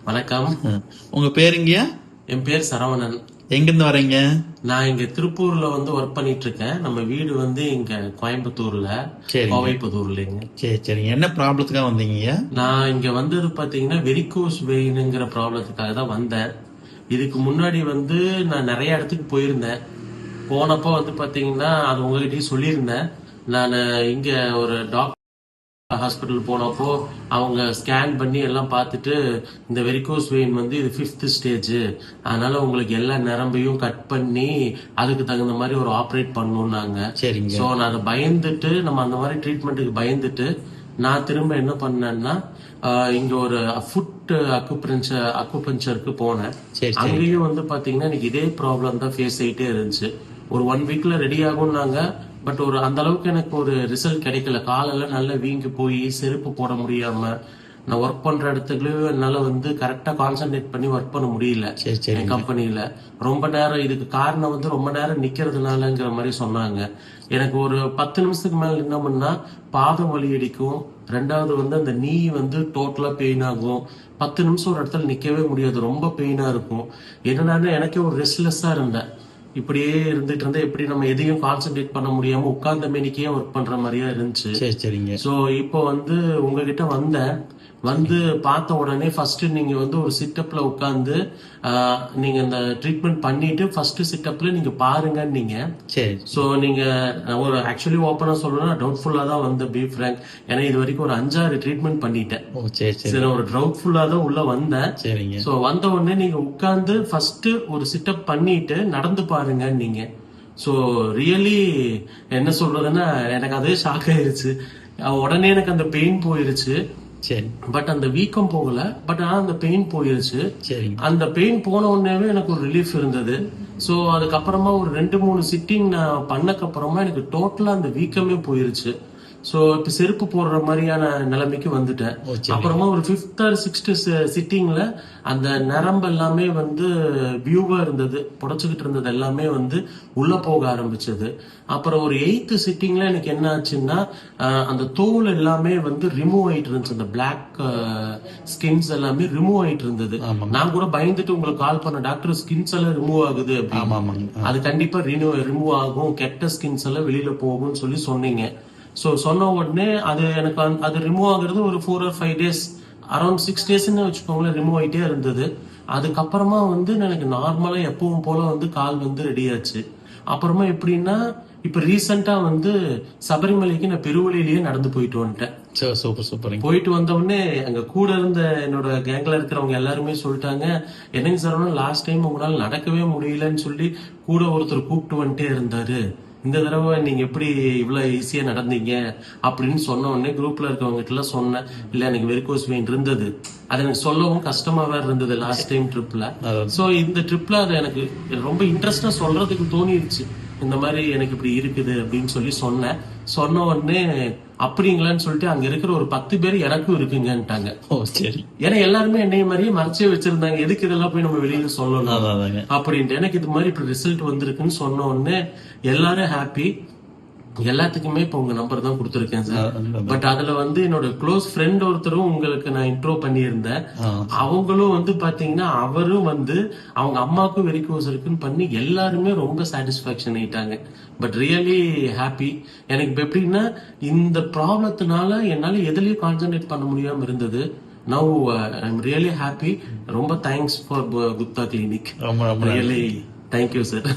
வணக்கம். உங்க பேருங்கய்யா? என் பேர் சரவணன். எங்கிருந்து வரீங்க? நான் இங்க திருப்பூர்ல ஒர்க் பண்ணிட்டு இருக்கேன். நம்ம வீடு இங்க கோயம்புத்தூர்ல, கோவைப்புதூர்லங்க. சரி சரிங்க. என்ன ப்ராப்ளத்துக்காக வந்தீங்க? நான் இங்க வந்தது பாத்தீங்கன்னா வெரிகோஸ் வெயின்ங்கிற ப்ராப்ளத்துக்காக தான் வந்தேன். இதுக்கு முன்னாடி நான் நிறைய இடத்துக்கு போயிருந்தேன். போனப்போ பாத்தீங்கன்னா அது உங்ககிட்டயும் சொல்லியிருந்தேன். நான் இங்க ஒரு ஹாஸ்பிட்டல் போனப்போ அவங்க ஸ்கேன் பண்ணி எல்லாம் பார்த்துட்டு இந்த வெரிகோஸ் வெயின் இது 5th ஸ்டேஜ், அதனால உங்களுக்கு எல்லா நரம்பையும் கட் பண்ணி அதுக்கு தகுந்த மாதிரி ஒரு ஆப்ரேட் பண்ணணும்னாங்க. ஸோ நான் அதை பயந்துட்டு நம்ம அந்த மாதிரி ட்ரீட்மெண்ட்டுக்கு பயந்துட்டு நான் திரும்ப என்ன பண்ணேன்னா இங்க ஒரு ஃபுட் அக்குபஞ்சருக்கு போனேன். அங்கேயும் பாத்தீங்கன்னா எனக்கு இதே ப்ராப்ளம் தான் ஃபேஸ் ஆகிட்டே இருந்துச்சு. ஒரு 1 வீக்ல ரெடி ஆகும்னாங்க. பட் அந்த அளவுக்கு எனக்கு ஒரு ரிசல்ட் கிடைக்கல. காலெல்லாம் நல்லா வீங்கி போய் செருப்பு போட முடியாம நான் ஒர்க் பண்ற இடத்துக்குள்ளயும் என்னால கரெக்டா கான்சென்ட்ரேட் பண்ணி ஒர்க் பண்ண முடியல. என் கம்பெனில ரொம்ப நேரம், இதுக்கு காரணம் ரொம்ப நேரம் நிக்கிறதுனாலங்கிற மாதிரி சொன்னாங்க. எனக்கு ஒரு 10 நிமிஷத்துக்கு மேல நின்னோம்னா பாதம் வலி அடிக்கும். ரெண்டாவது அந்த நீ டோட்டலா பெயின் ஆகும். 10 நிமிஷம் ஒரு இடத்துல நிக்கவே முடியாது, ரொம்ப பெயினா இருக்கும். என்னன்னா எனக்கே ஒரு ரெஸ்ட்லெஸ்ஸா இருந்தேன். இப்படியே இருந்துட்டு இருந்தா எப்படி நம்ம எதையும் கான்சென்ட்ரேட் பண்ண முடியாம உட்கார்ந்த மேனிக்கே ஒர்க் பண்ற மாதிரியா இருந்துச்சு. சோ இப்போ உங்ககிட்ட பார்த்த உடனே ஃபர்ஸ்ட் நீங்க ஒரு சிட்டப்ல உட்கார்ந்து நீங்க இந்த ட்ரீட்மெண்ட் பண்ணிட்டு ஃபர்ஸ்ட் சிட்டப்ல நீங்க பாருங்க. நீங்க சோ நீங்க ஒரு ஆக்சுவலி ஓப்பனா சொல்லணும்னா டவுட்ஃபுல்லா தான் பி ஃப்ராங்க். ஏன்னா இது வரைக்கும் ஒரு 5-6 ட்ரீட்மெண்ட் பண்ணிட்டேன். சரி, ஒரு டவுட்ஃபுல்லா தான் உள்ள வந்தேன். சோ வந்த உடனே நீங்க உட்கார்ந்து ஃபர்ஸ்ட் ஒரு சிட்டப் பண்ணிட்டு நடந்து பாருங்க நீங்க. சோ ரியலி என்ன சொல்றதுன்னா எனக்கு அதே ஷாக் ஆயிருச்சு. உடனே எனக்கு அந்த பெயின் போயிருச்சு. பட் அந்த வீக்கம் போகல. பட் ஆனா அந்த பெயின் போயிருச்சு. அந்த பெயின் போன உடனே எனக்கு ஒரு ரிலீஃப் இருந்தது. சோ அதுக்கப்புறமா ஒரு 2-3 சிட்டிங் நான் பண்ணக்கு அப்புறமா எனக்கு டோட்டலா அந்த வீக்கமே போயிருச்சு. சோ இப்ப செருப்பு போடுற மாதிரியான நிலைமைக்கு வந்துட்டேன். அப்புறமா ஒரு 5th or 6th சிட்டிங்ல அந்த நரம்பு எல்லாமே வியூவா இருந்தது, புடைச்சுக்கிட்டு இருந்தது எல்லாமே உள்ள போக ஆரம்பிச்சது. அப்புறம் ஒரு 8th சிட்டிங்ல எனக்கு என்ன ஆச்சுன்னா அந்த தோல் எல்லாமே ரிமூவ் ஆயிட்டு இருந்துச்சு. அந்த பிளாக் ஸ்கின்ஸ் எல்லாமே ரிமூவ் ஆயிட்டு இருந்தது. நான் கூட பயந்துட்டு உங்களுக்கு கால் பண்ண, டாக்டர் ஸ்கின்ஸ் எல்லாம் ரிமூவ் ஆகுது அப்படின்னு. அது கண்டிப்பா ரிமூவ் ஆகும், கெட்ட ஸ்கின்ஸ் எல்லாம் வெளியில போகும்னு சொல்லி சொன்னீங்க. சோ சொன்ன உடனே அது எனக்கு அது ரிமூவ் ஆகுறது ஒரு 4 or 5 days, அரௌண்ட் 6 daysன்னு வச்சுக்கோங்களேன், ரிமூவ் ஆயிட்டே இருந்தது. அதுக்கப்புறமா எனக்கு நார்மலா எப்பவும் போல கால் ரெடி ஆச்சு. அப்புறமா எப்படின்னா இப்ப ரீசெண்டா சபரிமலைக்கு நான் பெருவழியிலேயே நடந்து போயிட்டு வந்துட்டேன். போயிட்டு வந்த உடனே அங்க கூட இருந்த என்னோட கேங்ல இருக்கிறவங்க எல்லாருமே சொல்லிட்டாங்க, என்னங்க சார் லாஸ்ட் டைம் உங்களால நடக்கவே முடியலன்னு சொல்லி கூட ஒருத்தர் கூப்பிட்டு வந்துட்டே இருந்தாரு, இந்த தடவை நீங்க எப்படி இவ்வளவு ஈஸியா நடந்தீங்க அப்படின்னு சொன்ன உடனே குரூப்ல இருக்கவங்க கிட்ட எல்லாம் சொன்னேன். இல்ல எனக்கு வெரிகோஸ் வெயின் இருந்தது, அது எனக்கு சொல்லவும் கஷ்டமா வேற இருந்தது லாஸ்ட் டைம் ட்ரிப்ல. சோ இந்த ட்ரிப்ல அது எனக்கு ரொம்ப இன்ட்ரெஸ்டா சொல்றதுக்கு தோணிருச்சு. இந்த மாதிரி எனக்கு இப்படி இருக்குது அப்படின்னு சொல்லி சொன்னேன். சொன்ன உடனே அப்படிங்களான்னு சொல்லிட்டு அங்க இருக்கிற ஒரு 10 பேர் எனக்கும் இருக்குங்கன்ட்டாங்க. ஏன்னா எல்லாருமே என்னைய மாதிரியே மறைச்சே வச்சிருந்தாங்க, எதுக்கு இதெல்லாம் போய் நம்ம வெளியில சொல்லணும் அப்படின்ட்டு. எனக்கு இது மாதிரி இப்படி ரிசல்ட் வந்திருக்குன்னு சொன்ன உடனே எல்லாரும் ஹாப்பி. எல்லாத்துக்குமே இப்ப உங்க நம்பர் தான் கொடுத்துருக்கேன் சார். பட் அதுல என்னோட க்ளோஸ் ஃப்ரெண்ட் ஒருத்தரும் உங்களுக்கு நான் இன்ட்ரோ பண்ணியிருந்தேன். அவங்களும் பாத்தீங்கன்னா அவரும் அவங்க அம்மாவுக்கும் வெரிகோஸ் இருக்குன்னு பண்ணி எல்லாருமே ரொம்ப சாட்டிஸ்பாக்சன் ஆயிட்டாங்க. But really happy. எனக்கு இப்ப எப்படின்னா இந்த ப்ராப்ளத்தினால என்னால எதுலயும் கான்சென்ட்ரேட் பண்ண முடியாம இருந்தது. Now I am really happy. ரொம்ப thanks for Gupta clinic. Really thank you sir.